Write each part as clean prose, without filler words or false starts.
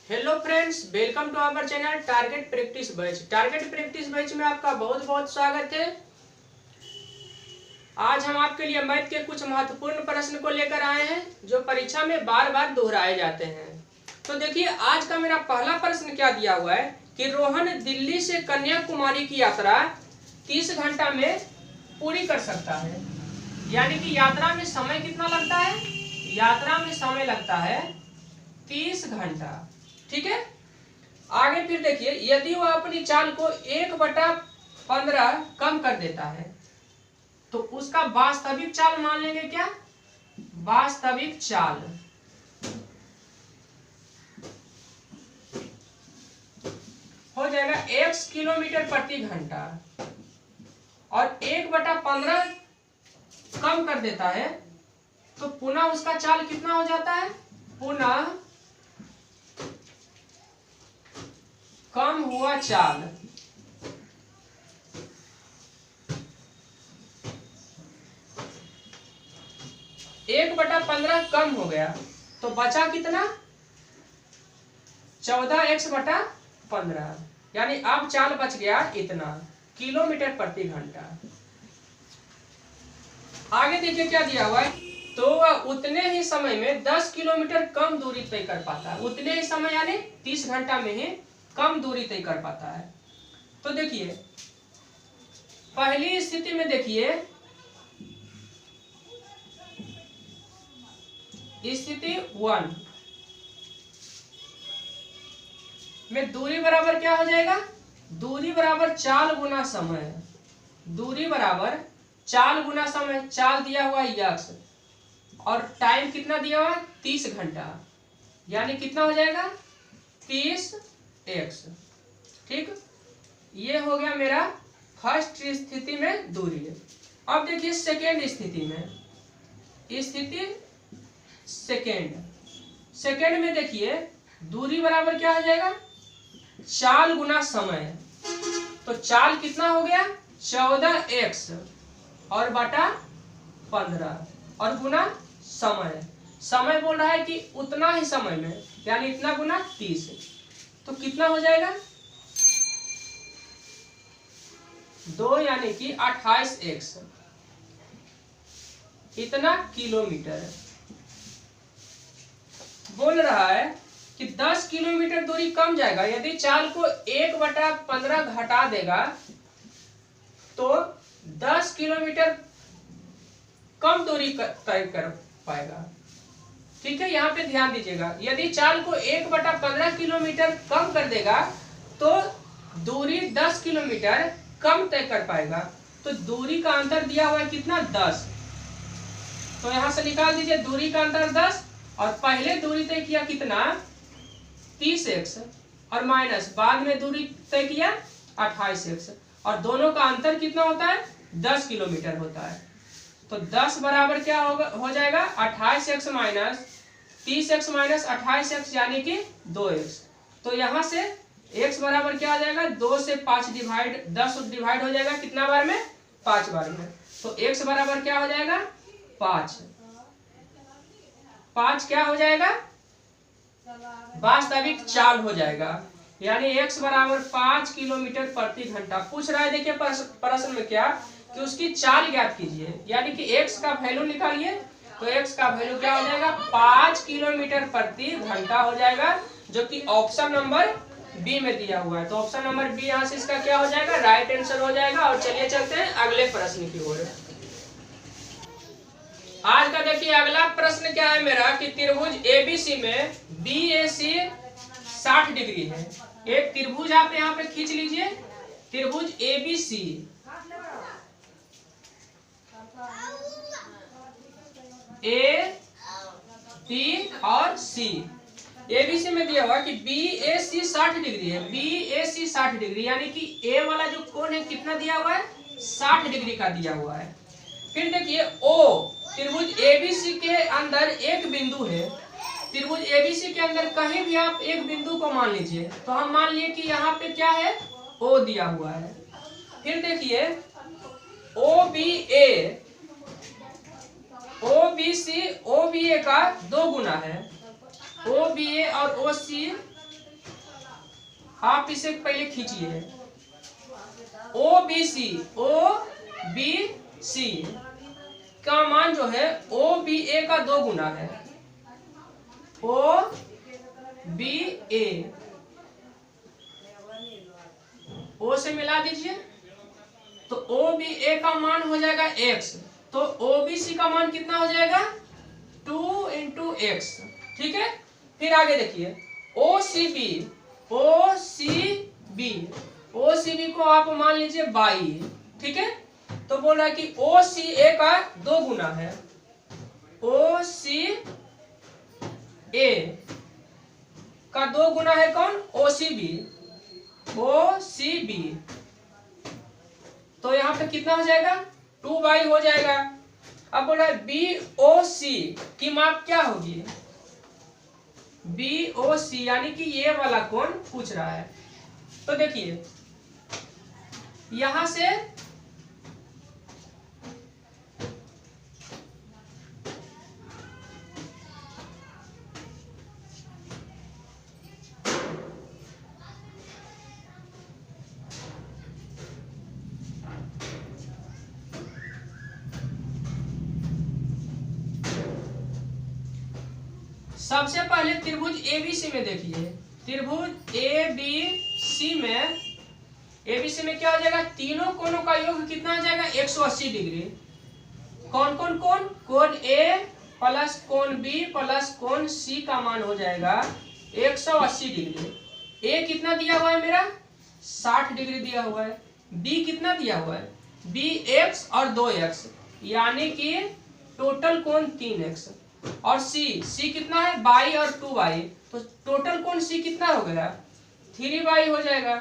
Hello friends, welcome to our channel target practice batch. Target practice batch में आपका बहुत बहुत स्वागत है। आज हम आपके लिए मैथ के कुछ महत्वपूर्ण प्रश्न को लेकर आए हैं जो परीक्षा में बार बार दोहराए जाते हैं। तो देखिए, आज का मेरा पहला प्रश्न क्या दिया हुआ है कि रोहन दिल्ली से कन्याकुमारी की यात्रा 30 घंटा में पूरी कर सकता है। यानी कि यात्रा में समय कितना लगता है? यात्रा में समय लगता है 30 घंटा। ठीक है, आगे फिर देखिए, यदि वह अपनी चाल को 1/15 कम कर देता है तो उसका वास्तविक चाल मान लेंगे। क्या वास्तविक चाल? हो जाएगा x किलोमीटर प्रति घंटा, और 1/15 कम कर देता है तो पुनः उसका चाल कितना हो जाता है? पुनः कम हुआ चाल। एक बटा 15 कम हो गया तो बचा कितना? 14x/15, यानी अब चाल बच गया इतना किलोमीटर प्रति घंटा। आगे देखिए क्या दिया हुआ है, तो वह उतने ही समय में 10 किलोमीटर कम दूरी तय कर पाता है। उतने ही समय यानी 30 घंटा में ही कम दूरी तय कर पाता है। तो देखिए, पहली स्थिति में देखिए, स्थिति 1 में दूरी बराबर क्या हो जाएगा? दूरी बराबर चाल गुना समय। दूरी बराबर चाल गुना समय। चाल दिया हुआ x और टाइम कितना दिया हुआ? 30 घंटा, यानी कितना हो जाएगा? 30x। ठीक, ये हो गया मेरा फर्स्ट स्थिति में दूरी। अब देखिए सेकेंड स्थिति में, स्थिति सेकेंड में देखिए, दूरी बराबर क्या हो जाएगा? चाल गुना समय। तो चाल कितना हो गया? 14x और बटा 15 और गुना समय। समय बोल रहा है कि उतना ही समय में, यानी इतना गुना 30। तो कितना हो जाएगा? 2 यानी कि 28x, इतना किलोमीटर। बोल रहा है कि 10 किलोमीटर दूरी कम जाएगा। यदि चाल को 1/15 घटा देगा तो 10 किलोमीटर कम दूरी तय कर पाएगा। ठीक है, यहाँ पे ध्यान दीजिएगा, यदि चाल को 1/15 किलोमीटर कम कर देगा तो दूरी 10 किलोमीटर कम तय कर पाएगा। तो दूरी का अंतर दिया हुआ है कितना? 10। तो यहां से निकाल दीजिए दूरी का अंतर 10, और पहले दूरी तय किया कितना? 30x, और माइनस बाद में दूरी तय किया 28x, और दोनों का अंतर कितना होता है? 10 किलोमीटर होता है। तो 10 बराबर क्या हो जाएगा? 28x minus 30x minus 28x, यानी कि 2x। तो यहां से x बराबर क्या हो जाएगा? 2 से 5 डिवाइड, 10 डिवाइड हो जाएगा कितना बार में? 5 बार में। तो x बराबर क्या हो जाएगा? 5 क्या हो जाएगा? वास्तविक चाल हो जाएगा, यानी x बराबर 5 किलोमीटर प्रति घंटा। पूछ रहा है, देखिए प्रश्न में क्या कि उसकी चाल ज्ञात कीजिए, यानी कि x का वैल्यू निकालिए। तो x का वैल्यू क्या हो जाएगा? 5 किलोमीटर प्रति घंटा हो जाएगा, जो कि ऑप्शन नंबर बी में दिया हुआ है। तो ऑप्शन नंबर बी यहाँ से इसका क्या हो जाएगा? राइट आंसर हो जाएगा। और चलिए चलते हैं अगले प्रश्न की ओर। आज का देखिए अगला प्रश्न क्या है मेरा कि त्रिभुज ABC में BAC 60 डिग्री है। एक त्रिभुज आप यहाँ पे खींच लीजिए, त्रिभुज ABC। A, B और C। ABC में दिया हुआ कि BAC 60 डिग्री है। BAC 60 डिग्री, यानी कि A वाला जो कोण है कितना दिया हुआ है? 60 डिग्री का दिया हुआ है। फिर देखिए O, त्रिभुज ABC के अंदर एक बिंदु है। त्रिभुज ABC के अंदर कहीं भी आप एक बिंदु को मान लीजिए। तो हम मान लिए कि यहाँ पे क्या है? O दिया हुआ है। फिर देखिए OBC OBA का 2 गुना है। OBA और OC आप इसे पहले खींचिए। ओ बी सी का मान जो है ओ बी ए का 2 गुना है। ओ बी ए, ओ से मिला दीजिए तो ओ बी ए का मान हो जाएगा x, तो ओ बी सी का मान कितना हो जाएगा 2 इंटू एक्स। ठीक है, फिर आगे देखिए ओ सी बी को आप मान लीजिए 22। ठीक है, तो बोल रहा है कि ओ सी ए का 2 गुना है। ओ सी ए का 2 गुना है कौन, ओ सी बी। तो यहाँ पे कितना हो जाएगा 2 हो जाएगा। अब बोल रहा है बी ओ सी की माप क्या होगी, बी ओ सी यानी कि ये वाला कोण पूछ रहा है। तो देखिए यहां से सबसे पहले त्रिभुज एबीसी में देखिए, त्रिभुज एबीसी में क्या हो जाएगा, तीनों कोणों का योग कितना हो जाएगा 180 डिग्री। कौन कौन कोण, कोण ए प्लस कोण बी प्लस कोण सी का मान हो जाएगा 180 डिग्री। ए कितना दिया हुआ है मेरा 60 डिग्री दिया हुआ है, बी कितना दिया हुआ है बी एक्स और 2x यानी कि टोटल कोण 3x, और सी कितना है 22 और 2y, तो टोटल कोण सी कितना हो गया 3y हो जाएगा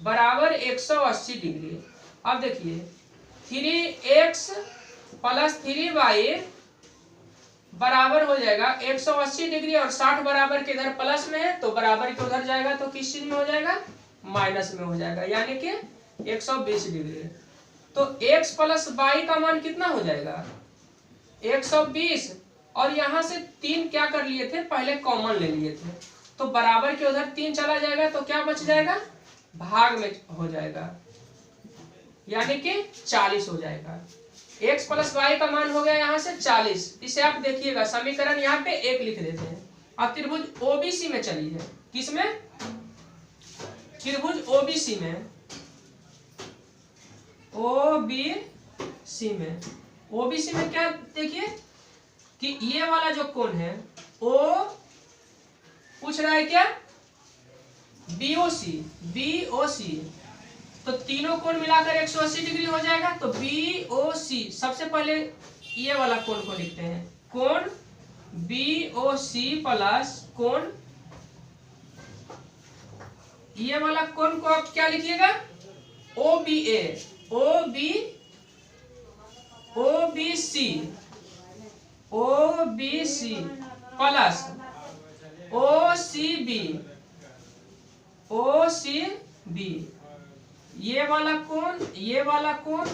बराबर 180 डिग्री। अब देखिए 3x प्लस 3y बराबर हो जाएगा 180 डिग्री, और 60 बराबर के इधर प्लस में है तो बराबर के उधर जाएगा तो किस चीज में हो जाएगा माइनस में हो जाएगा, यानी कि 120 डिग्री। तो x प्लस y का मान कितना हो जाएगा 120, और यहां से 3 क्या कर लिए थे पहले कॉमन ले लिए थे, तो बराबर के उधर 3 चला जाएगा तो क्या बच जाएगा भाग में हो जाएगा, यानी कि 40 हो जाएगा। x प्लस वाई का मान हो गया यहाँ से 40। इसे आप देखिएगा समीकरण यहाँ पे 1 लिख देते हैं। अब त्रिभुज ओबीसी में चलिए, किसमें त्रिभुज ओबीसी में, ओबीसी में क्या देखिए कि ये वाला जो कोण है ओ पूछ रहा है क्या बीओसी, तो तीनों कोण मिलाकर 180 डिग्री हो जाएगा। तो बीओसी सबसे पहले ये वाला कोण को लिखते हैं, कोण बीओसी प्लस कोण, ये वाला कोण को आप क्या लिखिएगा ओबीसी प्लस ओसीबी, ये वाला कोण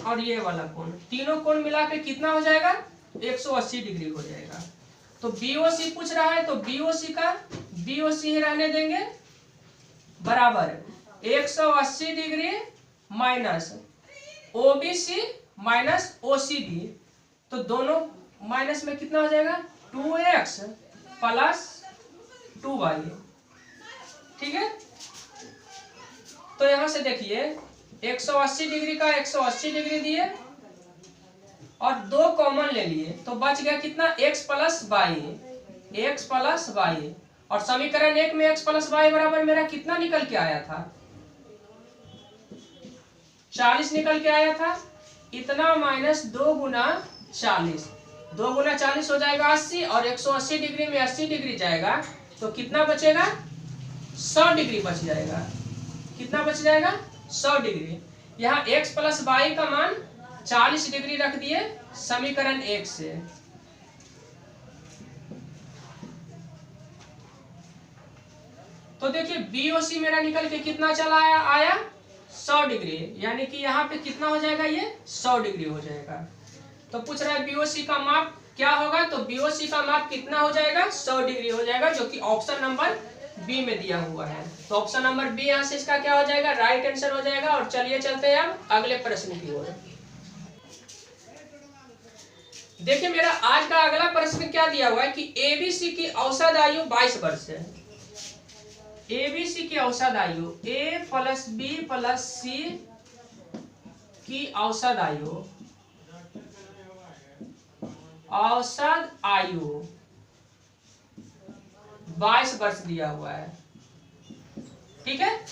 और ये वाला कोण, तीनों कोण मिलाकर कितना हो जाएगा 180 डिग्री हो जाएगा। तो बीओसी पूछ रहा है तो बीओसी ही रहने देंगे बराबर 180 degree minus OBC minus OCB, तो दोनों माइनस में कितना हो जाएगा 2x प्लस 2y। ठीक है, तो यहां से देखिए 180 डिग्री का 180 डिग्री दिए और 2 कॉमन ले लिए तो बच गया कितना x प्लस वाई, और समीकरण 1 में x प्लस वाई बराबर मेरा कितना निकल के आया था 40 निकल के आया था। इतना माइनस 2 गुना 40, 2 गुना 40 हो जाएगा 80, और 180 डिग्री में 80 डिग्री जाएगा तो कितना बचेगा 100 डिग्री बच जाएगा। कितना बच जाएगा 100 डिग्री। यहाँ x प्लस वाई का मान 40 डिग्री रख दिए समीकरण 1 से। तो देखिए बीओसी मेरा निकल के कितना चला आया 100 डिग्री, यानी कि यहाँ पे कितना हो जाएगा ये 100 डिग्री हो जाएगा। तो पूछ रहा है बीओसी का माप क्या होगा, तो बीओसी का माप कितना हो जाएगा 100 डिग्री हो जाएगा, जो कि ऑप्शन नंबर बी में दिया हुआ है। तो ऑप्शन नंबर बी यहाँ से इसका क्या हो जाएगा, राइट आंसर हो जाएगा। और चलिए चलते हैं अब अगले प्रश्न की ओर। देखिए मेरा आज का अगला प्रश्न क्या दिया हुआ है कि एबीसी की औसत आयु 22 वर्ष है। एबीसी की औसत आयु, ए प्लस बी प्लस सी की औसत आयु, औसत आयु 22 वर्ष दिया हुआ है। ठीक है,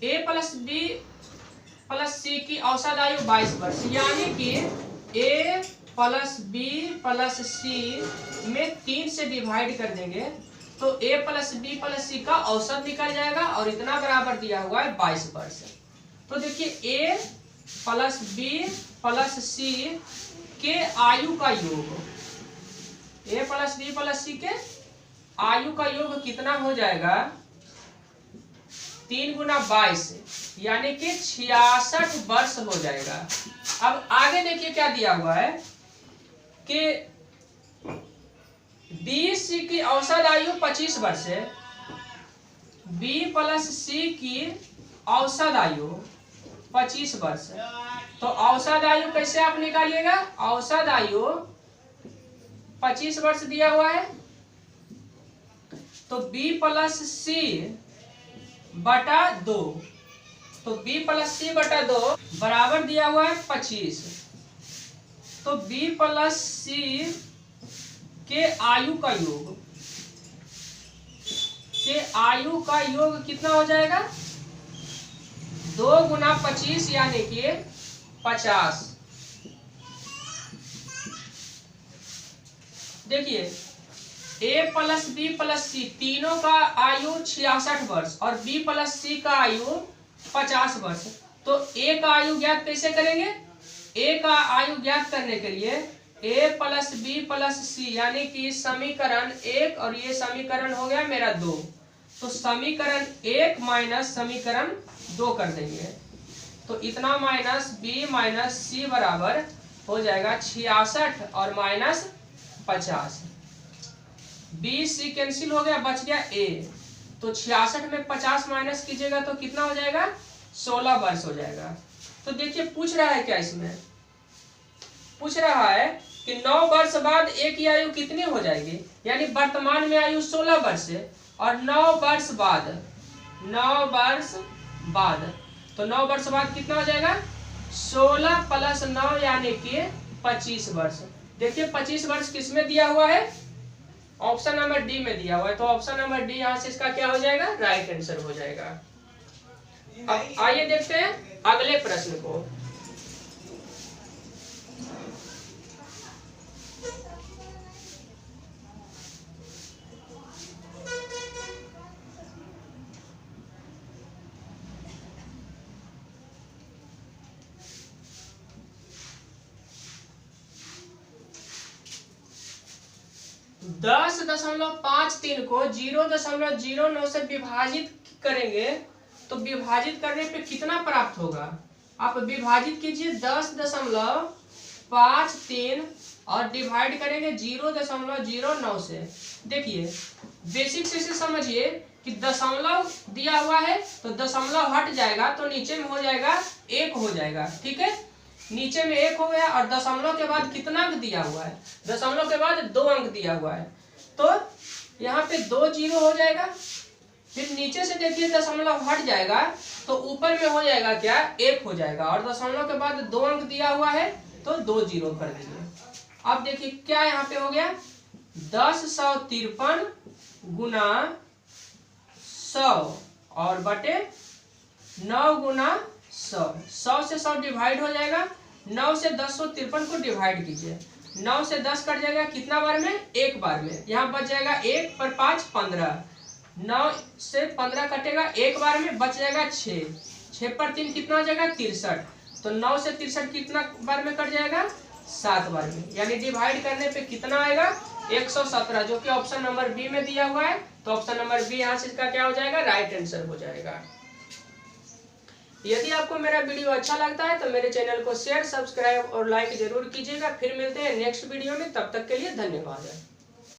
ए प्लस बी प्लस सी की औसत आयु 22 वर्ष, यानी कि ए प्लस बी प्लस सी में 3 से डिवाइड कर देंगे तो ए प्लस बी प्लस सी का औसत निकल जाएगा और इतना बराबर दिया हुआ है 22 वर्ष। तो देखिए ए प्लस बी प्लस सी के आयु का योग, ए प्लस बी प्लस सी के आयु का योग कितना हो जाएगा, 3 गुना 22 यानी कि 66 वर्ष हो जाएगा। अब आगे देखिए क्या दिया हुआ है कि बी सी की औसत आयु 25 वर्ष है, बी प्लस सी की औसत आयु 25 वर्ष है। तो औसत आयु कैसे आप निकालिएगा, औसत आयु 25 वर्ष दिया हुआ है तो बी प्लस सी बटा 2, तो बी प्लस सी बटा 2 बराबर दिया हुआ है 25। तो बी प्लस सी के आयु का योग, के आयु का योग कितना हो जाएगा, 2 गुना 25 यानी कि 50। देखिए ए प्लस बी प्लस सी तीनों का आयु 66 वर्ष और बी प्लस सी का आयु 50 वर्ष। तो ए का आयु ज्ञात कैसे करेंगे, ए का आयु ज्ञात करने के लिए ए प्लस बी प्लस सी यानी कि समीकरण 1 और ये समीकरण हो गया मेरा 2, तो समीकरण 1 माइनस समीकरण 2 कर देंगे तो इतना माइनस बी माइनस सी बराबर हो जाएगा 66 और माइनस 50। बी सी कैंसिल हो गया, बच गया ए, तो 66 में 50 माइनस कीजिएगा तो कितना हो जाएगा, 16 वर्ष हो जाएगा। तो देखिए पूछ रहा है क्या, इसमें पूछ रहा है कि 9 वर्ष बाद ए की आयु कितनी हो जाएगी, यानी वर्तमान में आयु 16 वर्ष है और 9 वर्ष बाद, 9 वर्ष बाद, तो 9 वर्ष बाद कितना हो जाएगा, 16 प्लस 9 यानी कि 25 वर्ष। देखिए 25 वर्ष किसमें दिया हुआ है, ऑप्शन नंबर डी में दिया हुआ है। तो ऑप्शन नंबर डी यहाँ से इसका क्या हो जाएगा, राइट आंसर हो जाएगा। अब आइए देखते हैं अगले प्रश्न को। दस 10.53 को 0.09 से विभाजित करेंगे तो विभाजित करने पे कितना प्राप्त होगा, आप विभाजित कीजिए 10.53 और डिवाइड करेंगे 0.09 से। देखिए बेसिक से समझिए कि दशमलव दिया हुआ है तो दशमलव हट जाएगा तो नीचे में हो जाएगा 1 हो जाएगा। ठीक है, नीचे में 1 हो गया और दशमलव के बाद कितना अंक दिया हुआ है, दशमलव के बाद 2 अंक दिया हुआ है तो यहाँ पे 2 0 हो जाएगा। फिर नीचे से देखिए दशमलव हट जाएगा तो ऊपर में हो जाएगा क्या, 1 हो जाएगा और दशमलव के बाद 2 अंक दिया हुआ है तो 2 0 कर दीजिए। अब देखिए क्या यहाँ पे हो गया, 1053 गुना 100 और बटे 9 गुना 100, 100 से 100 डिवाइड हो जाएगा, 9 से 1053 को डिवाइड कीजिए, 9 से 10 कट जाएगा कितना बार में, 1 बार में, यहाँ बच जाएगा 1 पर 5 15, 9 से 15 कटेगा 1 बार में, बच जाएगा 6, 6 पर 3 कितना हो जाएगा 63, तो 9 से 63 कितना बार में कट जाएगा, 7 बार में, यानी डिवाइड करने पे कितना आएगा 117, जो कि ऑप्शन नंबर बी में दिया हुआ है। तो ऑप्शन नंबर बी यहाँ से इसका क्या हो जाएगा, राइट आंसर हो जाएगा। यदि आपको मेरा वीडियो अच्छा लगता है तो मेरे चैनल को शेयर, सब्सक्राइब और लाइक जरूर कीजिएगा। फिर मिलते हैं नेक्स्ट वीडियो में, तब तक के लिए धन्यवाद।